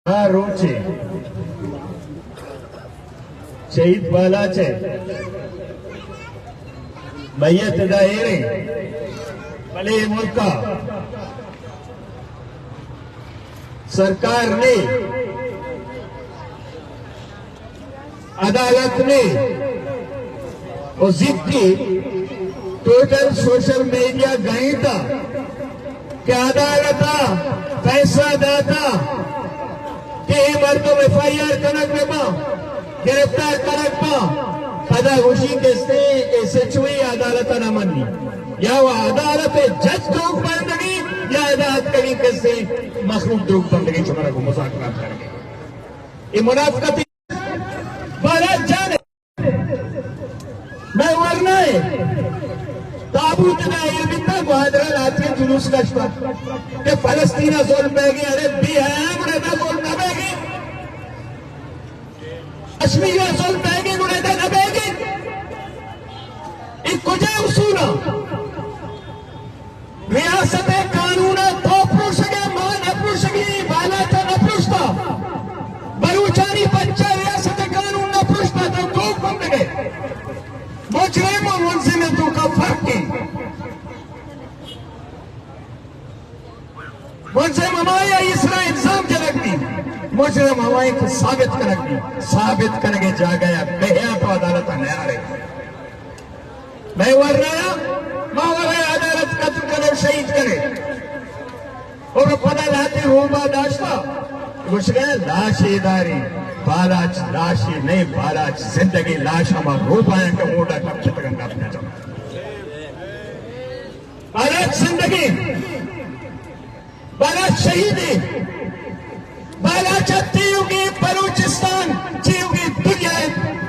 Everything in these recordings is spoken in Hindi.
આ રૂમ છે શહીદ વાલા છે મૈયત દાયરે ભલે મુલ્ક सरकार ने अदालत ने और जिद की टोटल सोशल मीडिया गई था कि अदालत पैसा दाता के मर्दों FIR कनक में गिरफ्तार कनक पदा खुशी के सचुई अदालत न मनी या वो अदालत जज द्रोह बंदगी या अदालत करी कैसे मखलूक द्रोह बंदगी चुमरा को मुज़ाकरात करेंगे ये मुनाफिकत बारात जाने मैं वरना है ताबूत ना ये बिता मुहादरा लाते जुलूस का शवा के फलस्तीना ज़ुल्म बैगी अरे बिहार ने ना ज़ुल्म बैगी कश्मीर ज़ुल्म बैगी उन्हें ना बैगी एक कुछ उसूला रियासत कानून तो पुरुषगे मान पुरुषगी बालाचा न पुरुषता बलूचानी बच्चा रियासत कानून न पुरुषता तो दो बंदगे मुजरिम और मुलजिम में तो का फर्क है मुजरिम हमारे इसरा इल्जाम जनकनी मुजरिम हमारे को साबित करके जा गया बेहया तो अदालत न आ रही मैं वरना मावरे अदालत कत्ल करे शहीद करे और पता लाते हो बादाश्ता घुस गए लाशेदारी बालाच लाशी नहीं बालाच जिंदगी लाश हमारा रूपाया के मोटा कब तक अपने जाओ बालाच जिंदगी बालाच शहीदी बालाच तीयोगी बलूचिस्तान चीयोगी दुनिया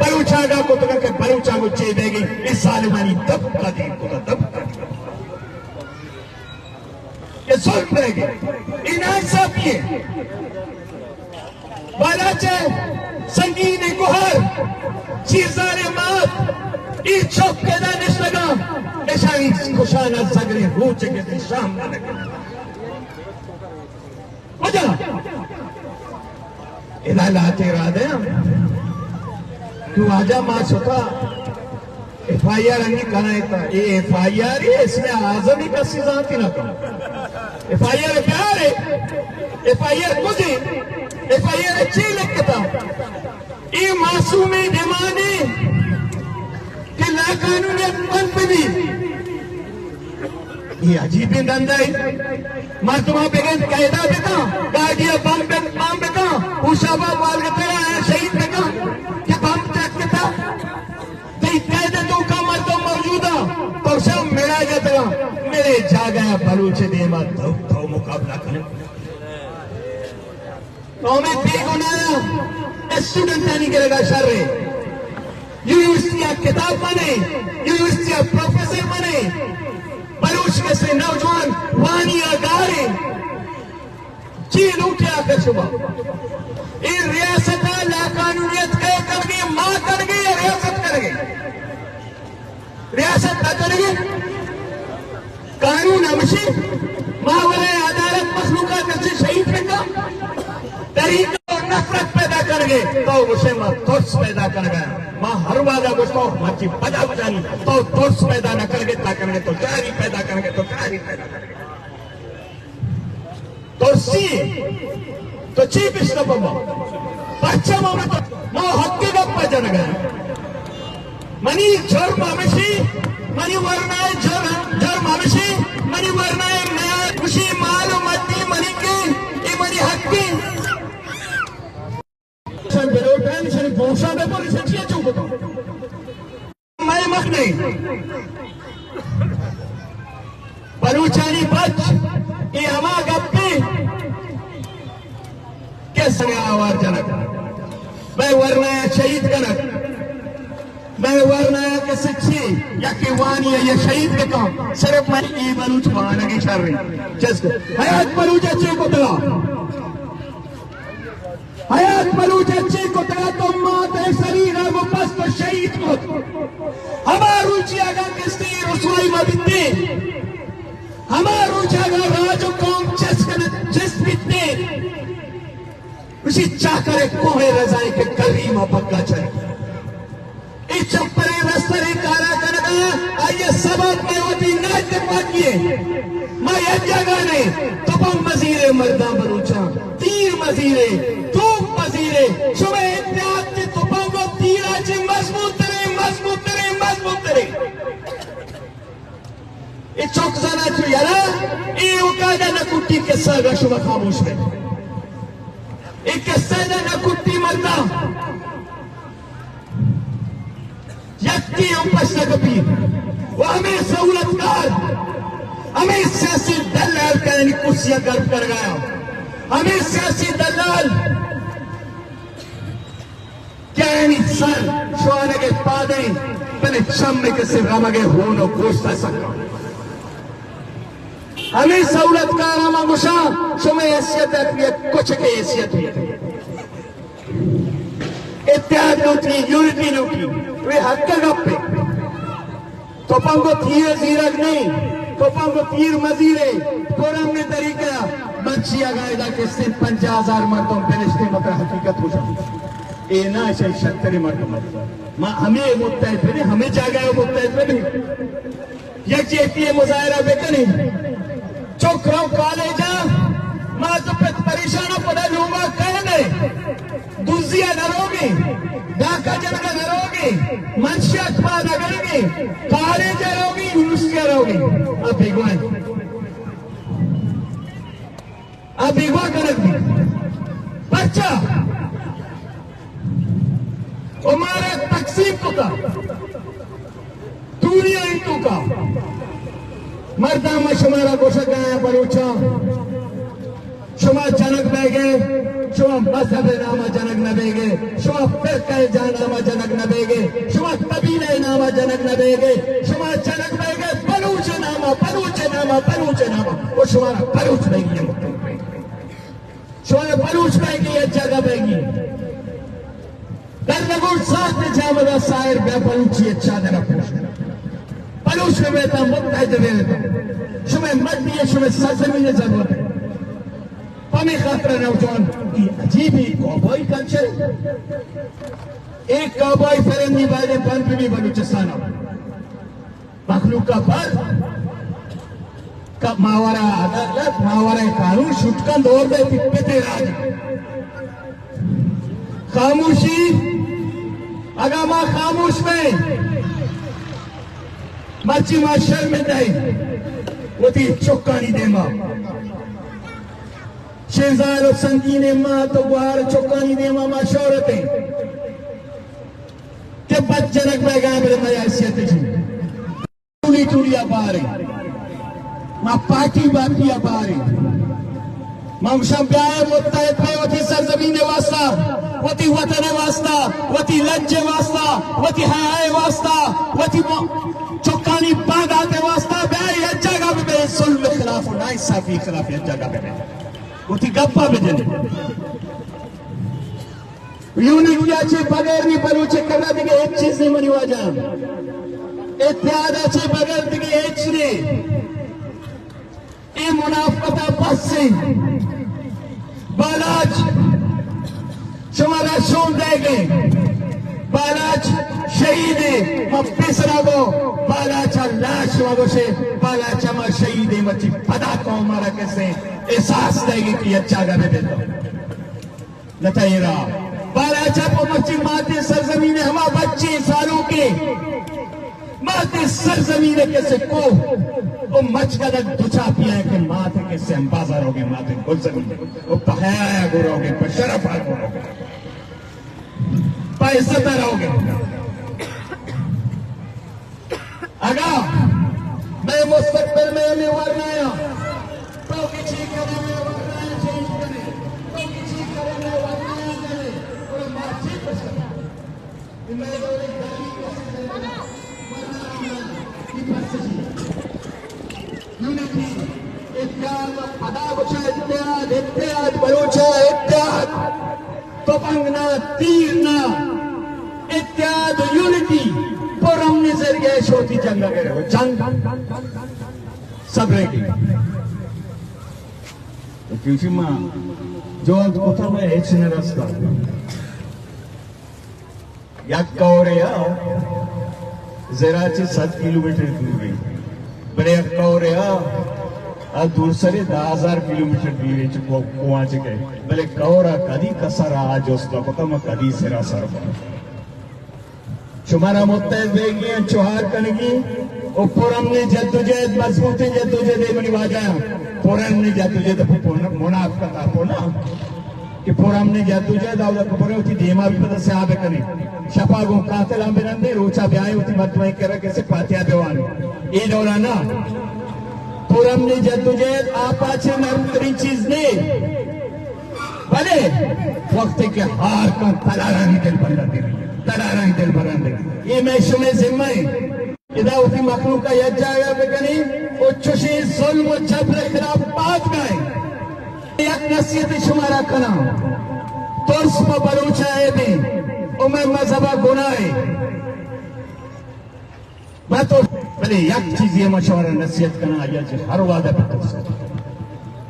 बलूचागा को तो करके बलूचा को ची देगी इस सालिमानी दब का दी को दब का दी ये जुल्म रहेगी इनासाफ ये बालाचे संगीन गुहर चीज़ारे मात ई चौक के दानिश लगा ऐशानी खुशाना सगरे हो चके थे शाम न लगे वजह इधर लाते राधे तू आजा मां सुता FIR अन्य कराएगा ये FIR ये इसमें आज़मी का सिजाती ना करो FIR प्यार है FIR कुछ FIR अच्छी लगता ये मासूमी जमाने के लाकानूनियत बंद भी ये अजीब धंधा है मर्दमा बेगन कायदा बेटा गाड़िया बम बेटा उशाबा वाल के तेरा है शहीद बेटा कि बम चक बेटा तो कायदे तो का मर्द मौजूदा तो सब मिला जाता मेरे जा गया बलूच देमा तो मुकाबला करें तो मैं बेगुनाह स्टूडेंट नहीं करेगा शर यूनिवर्सिटी किताब बने यूनिवर्सिटी प्रोफेसर बने बलूच में से नौजवान वानी अगारे चीन उठे आकर सुबह इन रियासत लाकानूनियत कर गई मां कर गई या रियासत कर गई रियासत न कर गई कानून हमसे मावरे अदालत मखलूका से शहीद करना तरीका और नफरत पैदा कर गए तो उसे मां तुर्स पैदा कर गया मां हर वादा को मर्जी बजा बजानी तो तुर्स पैदा न कर गए ता करेंगे तो जारी पैदा करेंगे तो जारी पैदा करेंगे तो सी तो चीफ स्टॉप बच्चा मामे तो मो हक्के गप्पा जन गया मनी जर मामेशी मनी वरनाए जर मामेशी मनी वरनाए मैं खुशी माल मती मनी के ये मनी हक्के शन बेरोटन शन भूषा में पर सच्ची चुप तो मैं मख नहीं बलूचानी बच ये हमा गप्पे कैसे आवार जनक मैं वरनाया शहीद कनक मैं वरनाया के सच्ची या कि वानी या शहीद के काम सिर्फ मैं ये बलूच माना की शर रही जिसको हयात बलूच अच्छे को तला हयात बलूच अच्छे को तला तो मात है शरीर है वो बस तो शहीद को हमारा रुचि आगा किसने रसोई मबिते हमारा रुचि आगा राजो कौम जिस बिते उसी चाकर एक कोहे रजाई के करीमा पक्का चले इस चप्परे रस्तरे काला कर गया आइए सबक में होती नाच पाकिए मैं ये जगह ने तपम मजीरे मर्दा बरूचा तीर मजीरे तूप मजीरे सुबह इत्याद के तपम को तीरा चे मजबूत तरे ये चौक जाना चाहिए यारा ये उकादा न कुट्टी के सागा शुभ खामोश है एक सादा न कुट्टी मरदा यक्की उपस्था कपी वो हमें सहूलतकार हमें सियासी दलाल का कुर्सियां गर्व कर गया हमें सियासी दलाल क्या सर शोने के पादे पहले चम्मे के सिर रमगे होनो गोश्त सकता हमें सहूलतकार हम मुशा शुमे हैसियत है कुछ के हैसियत है इत्याद लूटी यूनिटी लूटी वे हक के गप्पे तोपंगो तीर जीरक नहीं तोपंगो तीर मजीरे कोरम ने तरीका बच्चिया गायदा के सिर्फ 50,000 मर्दों पेरिश्ते मत हकीकत हो जाती ए ना ऐसे शक्तरी मर्दों मां हमें मुत्तहिद बने हमें जागा मुत्तहिद बने यकजेती मुजाहिरा बेकने चौकराव कॉलेजा मां तो परेशान पड़ा लूंगा कहने दूसरिया नरोगे डाका जनका नरोगे मंशियत पा नगरोगे कॉलेज रोगे यूनिवर्सिटी रोगे अब भिगवा करक दी बच्चा हमारा तकसीम को का दुनिया इंटू का मर्दा में शुमारा गोशक आया बरूचा शुमा जनक बेगे शुमा मजहब नामा जनक न बेगे शुमा फिरका जान नामा जनक न बेगे शुमा कबीले नामा जनक न बेगे शुमा जनक बेगे बलूच नामा वो शुमारा बलूच बेगी शुमारा बलूच बेगी ये जगह बेगी दरनगुल साथ में जामदा सायर बे बलूची अच्छा दरा पूछ बलूच में बेता मुत्तहिद बेता शुमे मत दिए शुमे सरजमीन जरूरत है पमे खातर नौजवान की अजीब ही कौबॉय कल्चर एक कौबॉय फिरंगी वाले बन भी बलूचिस्तान मखलूक का पर कब मावरा अदालत मावरा कानून शुटकन दौर में पिते राज खामोशी अगर मां खामोश में मर्ची मां शर्मिंदा वो थी चौका नहीं दे मां शेजार और संगीने मां तो गुहार चौका नहीं दे मां शौरत है के बच जनक बैगा मेरे मया हैसियत जी टूलिया बारे मां पार्टी बाकी बारे मां शब्याय मुत्तहिद पे वती सरजमीन वास्ता वती वतन वास्ता वती लज्जे वास्ता वती हयाए वास्ता वती चौकानी बागाते वास्ता बे ये जगह पे जुल्म खिलाफ ना इंसाफी खिलाफ ये जगह पे वती गप्पा पे जने यूनिटी बगैर नहीं बलूचे करना दिखे एक चीज नहीं मनी वाजा इत्यादाचे बगैर दिखे एक ने ये मुनाफकता बस से बालाज शुमारा शोन देंगे बालाज शहीद है मफिसरा को बालाचा लाश वालों से बालाचा मां शहीद है मची पता को हमारा कैसे एहसास देगी कि अच्छा गए देता नतायरा बालाचा को मची माते सरजमीन हमा बच्चे सालों के माते सरजमीन कैसे को वो मच का दुचा पिया है कि माते कैसे हम बाजार हो गए माते गुलजमीन वो पहाया गुरोगे बशरफ गुरोगे पैसा रहोगे अगा मैं मुस्तकबिल में हमें वरनाया तो किसी करे में वरनाया चेंज करे तो किसी करे में वरनाया करे और माची पसंद मैं तो एक गाली कैसे करे वरनाया की पसंद यूनिटी इत्याद अदा बचा इत्याद बलोचा इत्याद तपंगना तीरना इत्याद यूनिटी पर हमने जरिए छोटी जंग करे हो जंग सब रहेगी तो क्योंकि मां जो कोथा में हेचने रास्ता यक्कावरेया जराचे 7 किलोमीटर दूर गई बड़े यक्कावरेया आ दूर सरे 10,000 किलोमीटर दूर है कुआं च गए भले कौरा कदी कसरा आज उसका कोथा में कदी सिरा सरबा शुमारा मुत्तैद देगी चौहार कनगी और पुरमनी जद्दोजहद मजबूती जद्दोजहद मनी वाजा पुरमनी जद्दोजहद मुनाफिकत आपो ना कि पुरमनी जद्दोजहद आवला पुरे होती देमा भी पता से आबे कने शपागो कातल अंबेनंदे रोचा ब्याय होती मतवाई करे कैसे पातिया देवान ये दौराना पुरमनी जद्दोजहद आपाचे नरमतरी चीज ने भले वक्त के हार का तलारा ही दिल बंदा दे तलारा ही दिल बंदा दे ये मैं शुमे जिम्मा है इदा उसी मखलूक का यज्ञ आया बेकनी उच्चशी जुल्म व जबर के खिलाफ बात गए एक नसीहत शुमारा कना तोर्स में बलूचा है भी उमे मजहबा गुनाह मैं तो भले एक चीज ये मशवरा नसीहत करना आया जो हर वादा पे तो से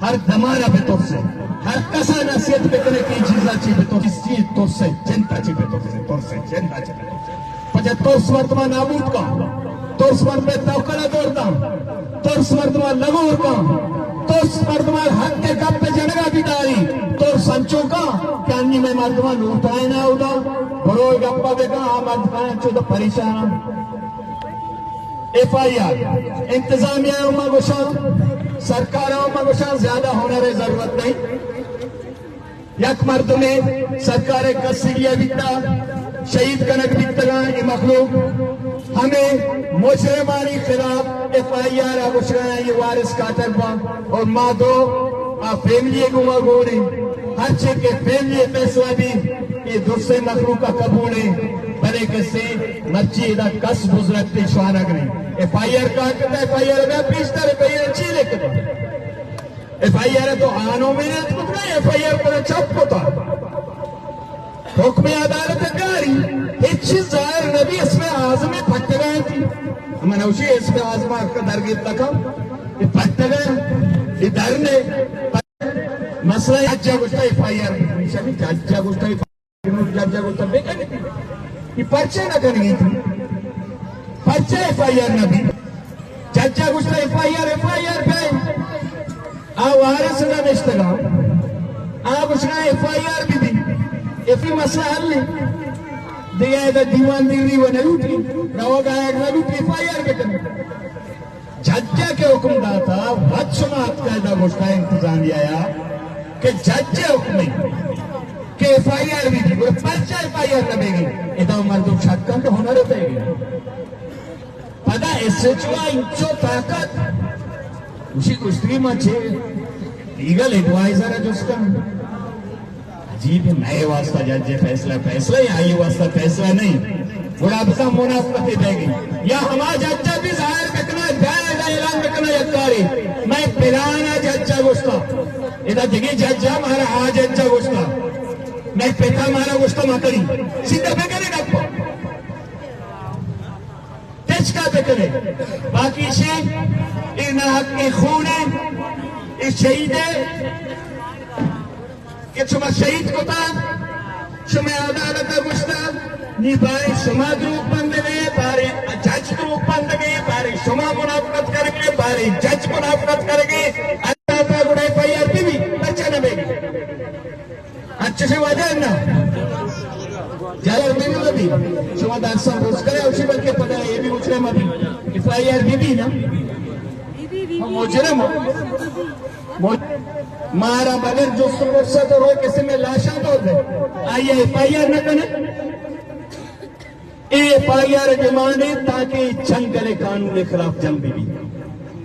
हर दमारा पे तो से हर कसा नसीहत पे करने की चीज अच्छी पे तो इस चीज तो से चिंता अच्छी पे तो से चिंता अच्छी पे तो से पचे तो वर्तमान नाबूद का तो स्मर्त पे तवकला दौड़ता तो स्मर्तमान लगोर का तो स्मर्तमान हक के कप पे जनगा बितारी तो संचो का क्या अन्य में मर्दमान लूटाए ना होता बरोल गप्पा देखा हाँ मर्दमान चो तो परेशान FIR इंतजामिया उमा गुशा सरकार उमा गुशा ज्यादा होने की जरूरत नहीं यक मर्द में सरकार कस्सिया बिकता शहीद कनक बिकतगा ये मखलूक हमें मुजरिमानी खिलाफ FIR आगुशरा ये वारिस कातर बा और माँ दो फैमिली गुमा गोरे हर चीज के फैमिली फैसला भी ये दूसरे मखलूक का कबूल है भले किससे मच्छी इधर कस बुजरते शुआना करें FIR का कहता है FIR में पीछता FIR अच्छी लेकर FIR तो आनो में कुछ नहीं FIR पर चप होता हुक्म अदालत गारी एक चीज जाहिर नबी इसमें आजम फट गए थी मैंने उसी इसमें आजम आपका दरगित रखा ये फट गए ये डर ने मसला जज्जा गुस्ता FIR जज्जा गुस्ता बेकने ये पर्चे न करनी थी पर्चे FIR नबी जज्जा गुस्ता FIR पे आ वारिस ना निश्तगा आप उसका FIR भी दी एफी मसला हल नहीं दिया है दीवान दिल्ली वो नलूटी रवा गाया नलूटी FIR के करने जज्जा के हुक्म दाता वत्समात कायदा मुश्ता इंतजाम आया कि जज्जे हुक्म के FIR भी थी वो पर्चा FIR लगेगी इधर मर्दों छक्का तो होना रहता है पता SHO इंचो ताकत उसी कुश्ती में छे लीगल एडवाइजर है जो उसका जी भी नए वास्ता जज फैसला या ये वास्ता फैसला नहीं बुढ़ापा मुनाफत देगी या हमारा जज्जा भी जाहिर बिकना जायज ऐलान बिकना यकारी मैं पिराना जज्जा गुस्ता इधर जगह जज्जा हमारा आ जज्जा गुस्ता मैं पिता हमारा गुस्ता मकड़ी सीधा बेकरे डप्पो तेज का बेकरे बाकी से इन हक के खून इस शहीद कि शुमा शहीद को था शुमे अदालत गुस्ता निभाए शुमा ग्रुप बंद गए बारे जज ग्रुप बंद गए बारे शुमा मुनाफत करेंगे बारे जज मुनाफत करेंगे अल्लाह का गुड़े FIR भी अच्छा न बेगी अच्छे से वजह ना जाहिर में भी शुमा दारसा रोज करे उसी बल के पता ये भी मुजरिम अभी FIR भी ना मुजरिम मारा बगैर जो समस्या तो रोए किसी में लाशा तो दे आइए FIR न करें FIR डिमांड है ताकि जंगले कानून के खिलाफ जंग भी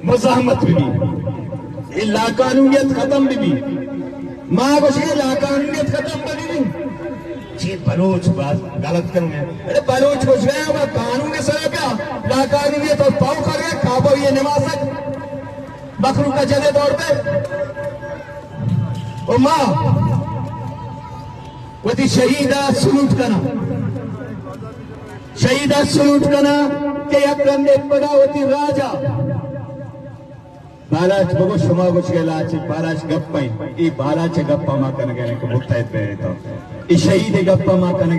मुजाहमत भी लाकानूनियत खत्म भी माँ कुछ लाकानूनियत खत्म बनी नहीं जी बलोच बात गलत करूंगे अरे बलोच कुछ गया हुआ कानून के सर क्या लाकानूनियत और पाव कर गए काबो ये नमाज बकरू का जगह दौड़ पे ओ माँ वती शहीदा सलूट करना के अकंदे पदावती राजा ಬಾಲಾಚ್ ಬಗು ಶುಮಾಗುಚ್ಗೆಲ್ಲ ಆಚೆ ಬಾಲಾಚ್ ಗಪ್ಪ ಈ ಬಾಲಾಚ ಗಪ್ಪ ಮಾಕನಗೆ ಮುಕ್ತಾಯ್ತು ಈ ಶಹೀದ್ ಗಪ್ಪ ಮಾಕನಗೆ